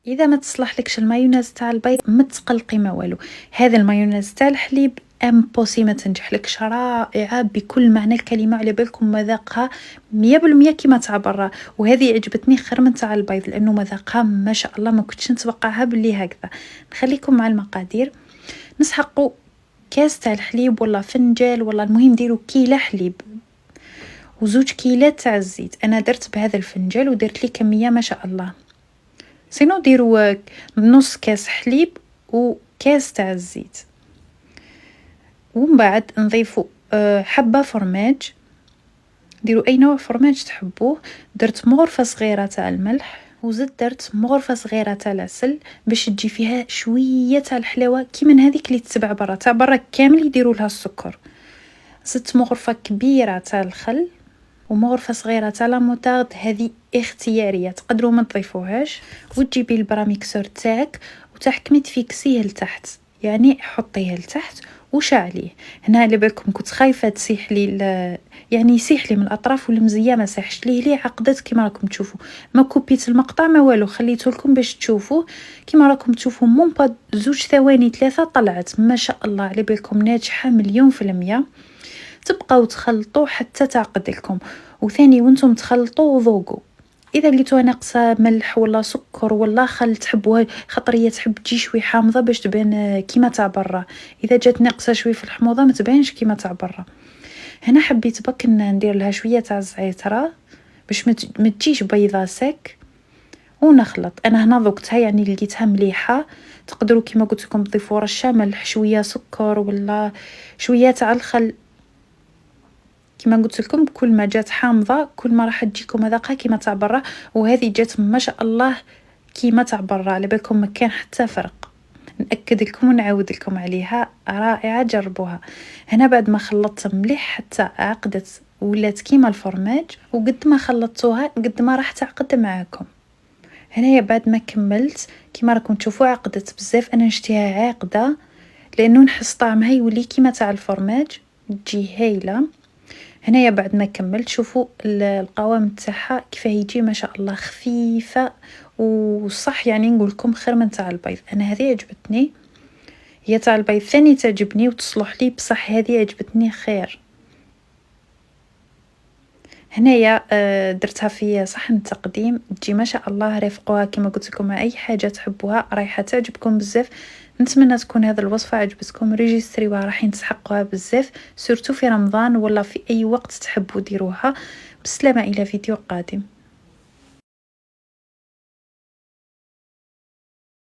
اذا ما تصلح لكش المايونيز تاع البيض ما تقلقي ما والو. هذا المايونيز تاع الحليب امبوسي ما تنجح لكش، رائعه بكل معنى الكلمه. على بالكم مذاقها 100% كيما تاع برا، وهذه عجبتني خير من تاع البيض لانه مذاقها ما شاء الله ما كنتش نتوقعها باللي هكذا. نخليكم مع المقادير. نسحقوا كاس تاع الحليب ولا فنجال ولا المهم ديروا كيله حليب وزوج كيلات تاع الزيت. انا درت بهذا الفنجال ودرت لي كميه ما شاء الله. سينو ديروا نص كاس حليب وكاس تاع الزيت، ومن بعد نضيفوا حبه فرماج. ديروا اي نوع فرماج تحبوه. درت مغرفه صغيره تاع الملح وزدت درت مغرفه صغيره تاع العسل باش تجي فيها شويه تاع الحلاوه كيما هذيك اللي تتبع برا. تاع برا كامل يديروا لها السكر. زدت مغرفه كبيره تاع الخل ومغرفه صغيره تاع لاموطارد، هذه اختياريه تقدروا ما تضيفوهاش. وتجيبي البراميكسور تاعك وتحكمي تفيكسيه لتحت، يعني حطيه لتحت وشعليه. هنا على بالكم كنت خايفه تسيح لي يعني يسيح لي من الاطراف والمزيه ما ساحش ليه عقدت كيما راكم تشوفوا. ما كوبيت المقطع ما والو، خليته لكم باش تشوفوه كيما راكم تشوفوا. مون با زوج ثواني ثلاثه طلعت ما شاء الله. على بالكم ناجحه 100%. تبقاو تخلطوا حتى تعقد لكم، وثاني وانتم تخلطوا ذوقوا. اذا لقيتوها ناقصه ملح ولا سكر ولا خل تحبوها، خاطر هي تحب تجي شوي حامضه باش تبان كيما تاع برا. اذا جات ناقصه شوي في الحموضه ما تبانش كيما تاع برا. هنا حبيت بك ندير لها شويه تاع الزعتره باش ما تجيش بيضه سك ونخلط. انا هنا ذقتها يعني لقيتها مليحه. تقدروا كيما قلت لكم تضيفوا رشه ملح شويه سكر ولا شويه تاع الخل. كما قلت لكم كل ما جات حامضه كل ما راح تجيكم مذاقها كيما تاع برا، وهذه جات ما شاء الله كيما تاع برا. على بالكم ما كان حتى فرق. ناكد لكم ونعاود لكم عليها رائعه، جربوها. هنا بعد ما خلطت مليح حتى عقدت ولات كيما الفرماج، وقد ما خلطتوها قد ما راح تعقد معاكم. هنايا بعد ما كملت كيما راكم تشوفوا عقدت بزاف. انا نشتيها عاقده لانه نحس طعمها يولي كيما تاع الفرماج، تجي هايله. هنايا بعد ما كملت شوفوا القوام تاعها كيفاه يجي ما شاء الله، خفيفه وصح. يعني نقول لكم خير من تاع البيض. انا هذه عجبتني، هي تاع البيض ثاني تعجبني وتصلح لي، بصح هذه عجبتني خير. هنايا درتها في صحن تقديم تجي ما شاء الله. رافقوها كما قلت لكم مع اي حاجه تحبوها رايحه تعجبكم بزاف. نتمنى تكون هذه الوصفه عجبتكم. ريجستريوها راحين تسحقوها بزاف سورتو في رمضان ولا في اي وقت تحبوا ديروها. بسلامه الى فيديو قادم.